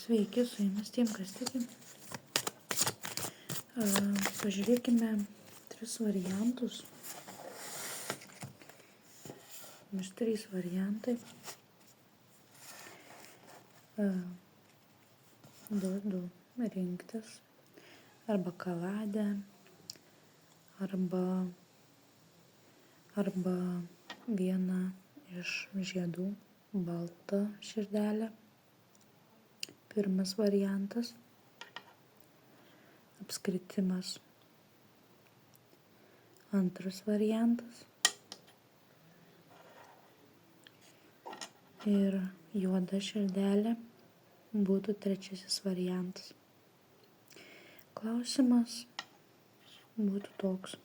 Sveiki, su jumis tiem, kas tiki. Pažiūrėkime 3 variantus. Bus 3 variantai. Du rinktis. Arba kaladę, arba vieną iš žiedų, baltą širdelę. Pirmas variantas – apskritimas. Antras variantas ir juoda širdelė būtų trečiasis variantas. Klausimas būtų toks.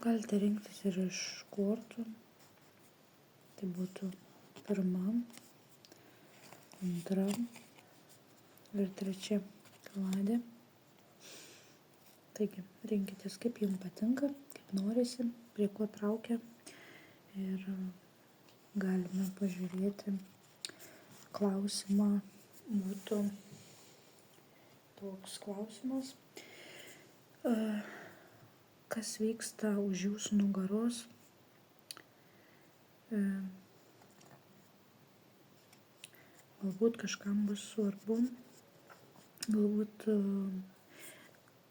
Galite rinktis ir iš kortų. Tai būtų pirma, antra ir trečia kaladė. Taigi, rinkitės kaip jums patinka, kaip norisi, prie ko traukia. Ir galime pažiūrėti. Klausimą būtų toks klausimas. Kas vyksta už jūsų nugaros? Galbūt kažkam bus svarbu, galbūt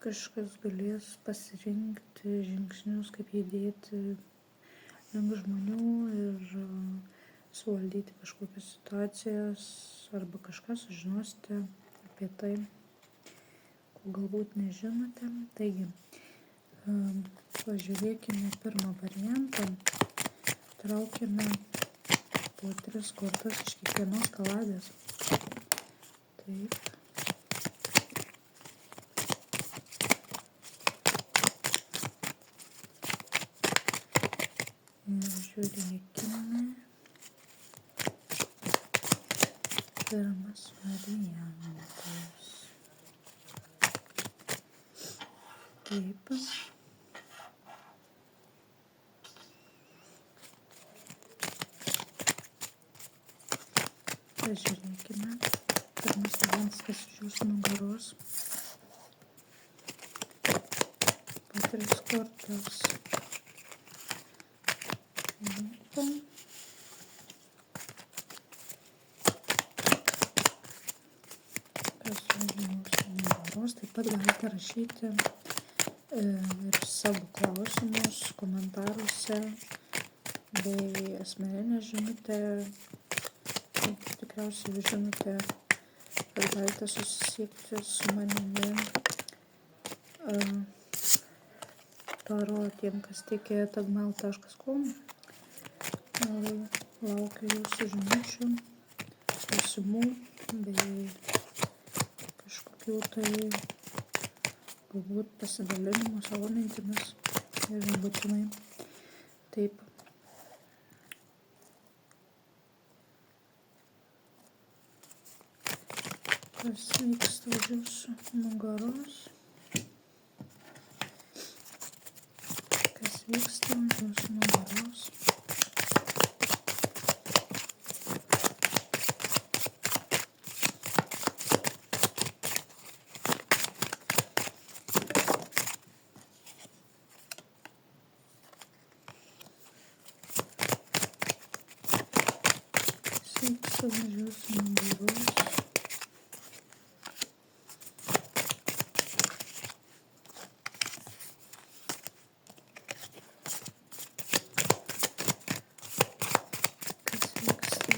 kažkas galės pasirinkti žingsnius, kaip judėti link žmonių ir suvaldyti kažkokias situacijas, arba kažką sužinosite apie tai, ko galbūt nežinote. Taigi, pažiūrėkime pirmą variantą. Traukiame po 3 kortas iš kiekvienos kaladės. Taip. Ir žiūrėkime. Pirmas variantas. Taip. Pažiūrėkime. Pirmas variantas, kas iš jūsų nugaros. Po 3 kortas. Kas iš jūsų nugaros. Taip pat galite rašyti ir savo klausimus komentaruose bei asmeninę žinutę. Tikriausiai žinote, kad galite susisiekti su manimi. Taro tiem, kas tiki @gmail.com. Laukiu jūsų žinučių, klausimų bei kažkokių tai galbūt pasidalinimų savo mintimis ir nebūtinai. Taip. Kas vyksta už jūsų nugaros? Kas vyksta už jūsų nugaros? Kas vyksta už jūsų nugaros?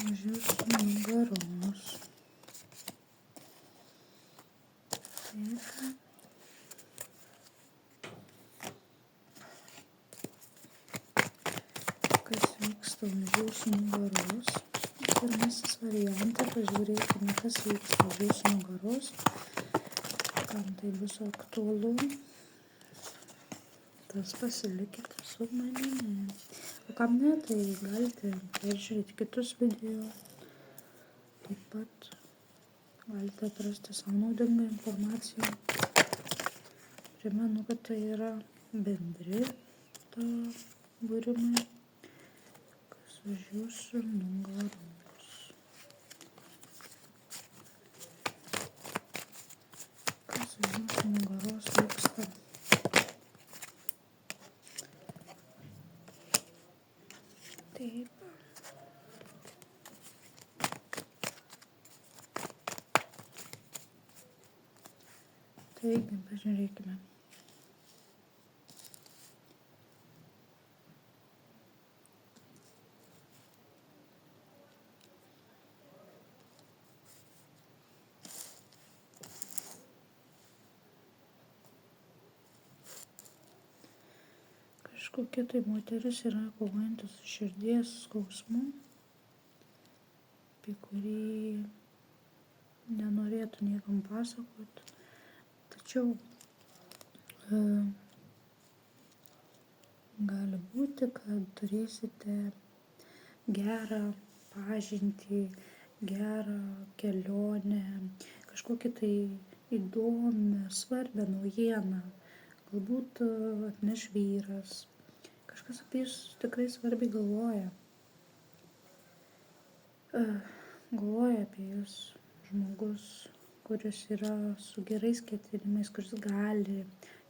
Už jūsų nugaros. Taip. Kas vyksta už jūsų nugaros? Pirmasis variantas, pažiūrėkime, kas vyksta už jūsų nugaros. Kam tai bus aktualu, tas pasilikite su manimi. O kam ne, tai galite peržiūrėti kitus video. Taip pat galite atrasti savo naudingą informaciją. Primenu, kad tai yra bendri būrimai, kas už jūsų nugaros. Kas už jūsų nugaros vyksta. Taip. Taigi, pažiūrėkime. Kažkokia tai moteris yra kovojanti su širdies skausmu, apie kurį nenorėtų niekam pasakoti. Tačiau gali būti, kad turėsite gerą pažintį, gerą kelionę, kažkokią tai įdomią, svarbią naujieną. Galbūt atneš vyras. Kažkas apie jūs tikrai svarbiai galvoja. Galvoja apie jūs žmogus, kuris yra su gerais ketinimais, kuris gali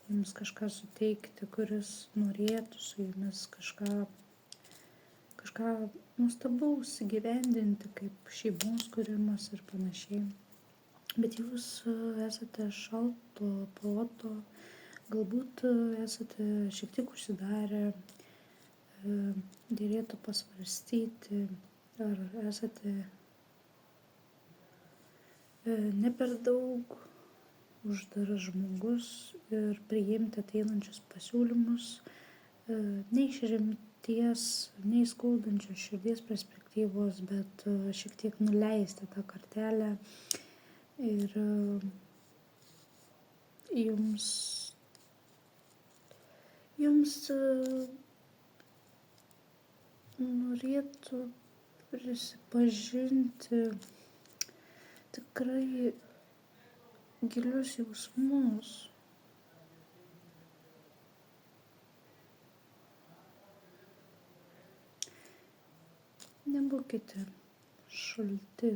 jums kažką suteikti, kuris norėtų su jumis kažką nuostabaus įgyvendinti, kaip šeimos kūrimas ir panašiai. Bet jūs esate šalto proto, galbūt esate šiek tiek užsidarę, dėlėtų pasvarstyti, ar esate ne per daug uždaras žmogus ir priimti ateinančius pasiūlymus, ne iš rimties, ne iš skaudančios širdies perspektyvos, bet šiek tiek nuleisti tą kartelę ir jums norėtų prisipažinti tikrai gilius jausmus. Nebūkite šalti,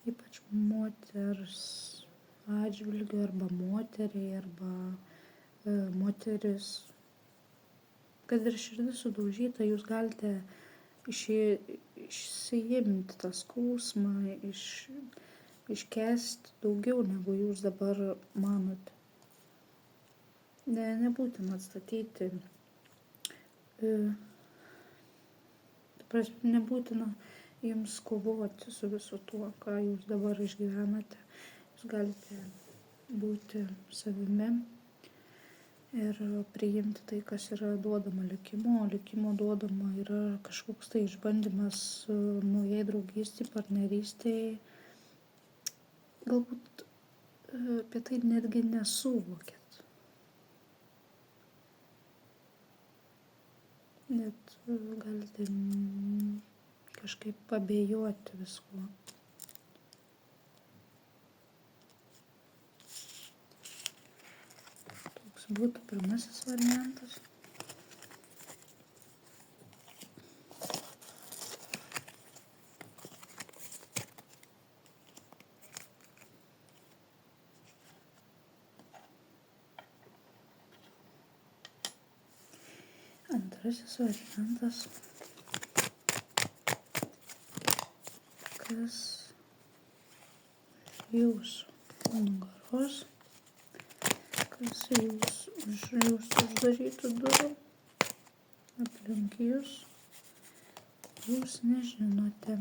ypač moters atžvilgiu arba moteriai, arba moteris. Kad ir širdis sudaužyta, jūs galite išsiimti tą skausmą, iškęsti daugiau, negu jūs dabar manote. Nebūtina atstatyti, nebūtina jums kovoti su visu tuo, ką jūs dabar išgyvenate. Jūs galite būti savimi ir priimti tai, kas yra duodama likimo. Likimo duodama yra kažkoks tai išbandymas naujai draugystei, partnerystei. Galbūt apie tai netgi nesuvokėt. Net galite kažkaip pabejoti viskuo. Būtų pirmasis variantas. Antrasis variantas. Kas jūsų nugaros, kas už jūsų uždarytų durų, aplink jūs nežinote.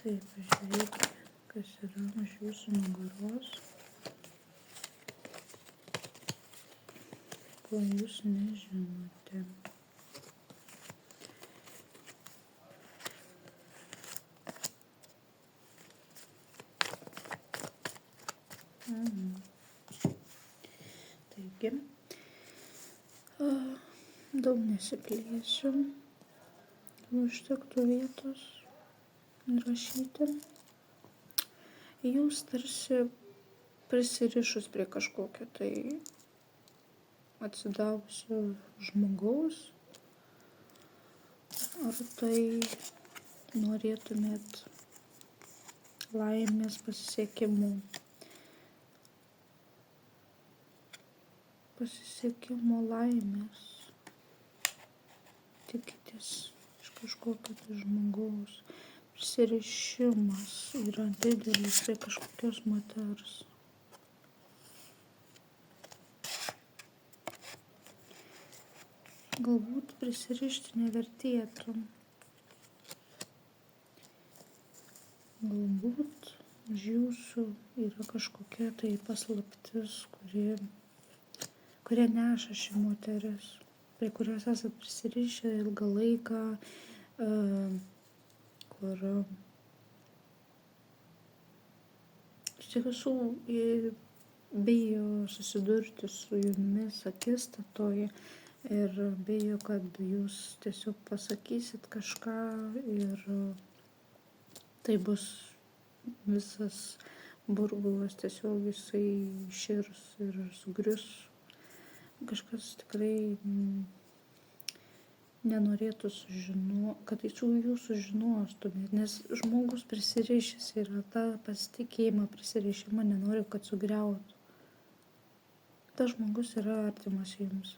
Tai pažiūrėkite, kas yra už jūsų nugaros, ko jūs nežinote. Taigi, daug nesiplėsiu, užtektų vietos rašyti. Jūs tarsi prisirišus prie kažkokio tai atsidavusio žmogaus, ar tai norėtumėt laimės, pasisekimo laimės, tikitės iš kažkokio tai žmogaus, prisirišimas yra didelis prie kažkokios moters. Galbūt prisirišti nevertėtų. Galbūt už jūsų yra kažkokia tai paslaptis, kurie neša ši moteris, prie kurios esat prisirišę ilgą laiką, kur iš tiesų bijo susidurti su jumis akistatoje ir bijo, kad jūs tiesiog pasakysit kažką ir tai bus visas burbulas, tiesiog jisai iširs ir sugrius. Kažkas tikrai nenorėtų kad jūs sužinostumėt, nes žmogus prisirišęs yra tą pasitikėjimą, prisirišimą nenori, kad sugriautų. Tas žmogus yra artimas jums.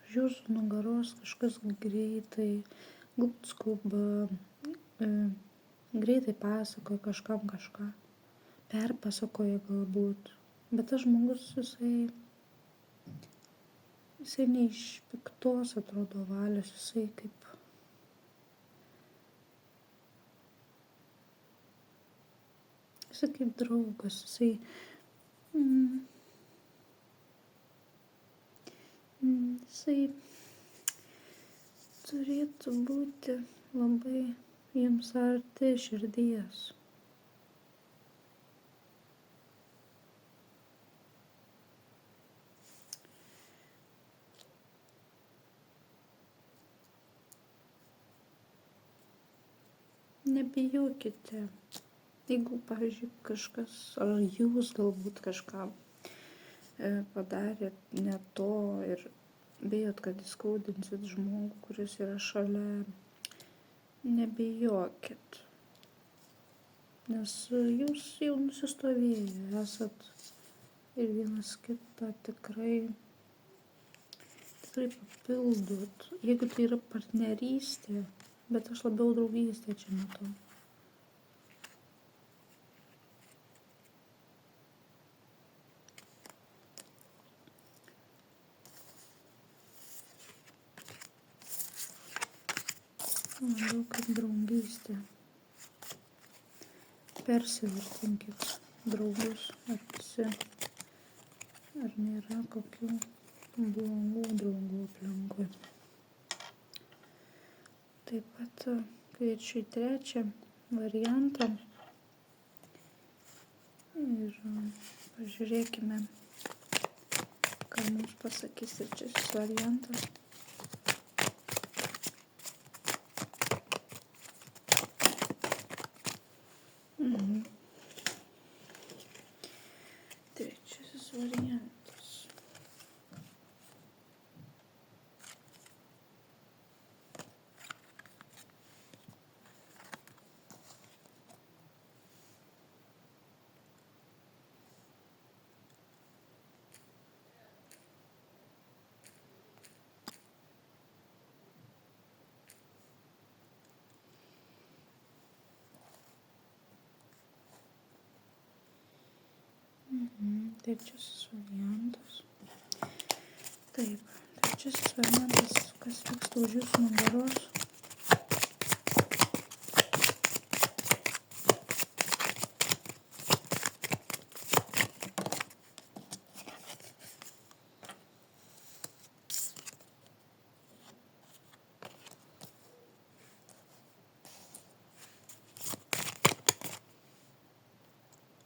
Už jūsų nugaros kažkas greitai, skuba, greitai pasakoja kažkam kažką. Perpasakoja galbūt, bet tas žmogus jisai ne iš piktos atrodo valios, jisai kaip draugas, jisai turėtų būti labai jums arti širdies. Nebijokite, jeigu, pavyzdžiui, kažkas, ar jūs galbūt kažką padarėt ne to ir bijot, kad įskaudinsit žmogų, kuris yra šalia, nebijokit, nes jūs jau nusistovėję esat ir vienas kitą tikrai papildot, jeigu tai yra partnerystė. Bet aš labiau draugystę čia matau. Manau, kad draugystė. Persivertinkit draugus, ar nėra kokių blogų draugų aplinkui. Taip pat kviečiu į trečią variantą ir pažiūrėkime, ką mums pasakys trečiasis variantas. Trečiasis variantas. Trečiasis variantas. Taip, trečiasis variantas, kas vyksta už jūsų nugaros.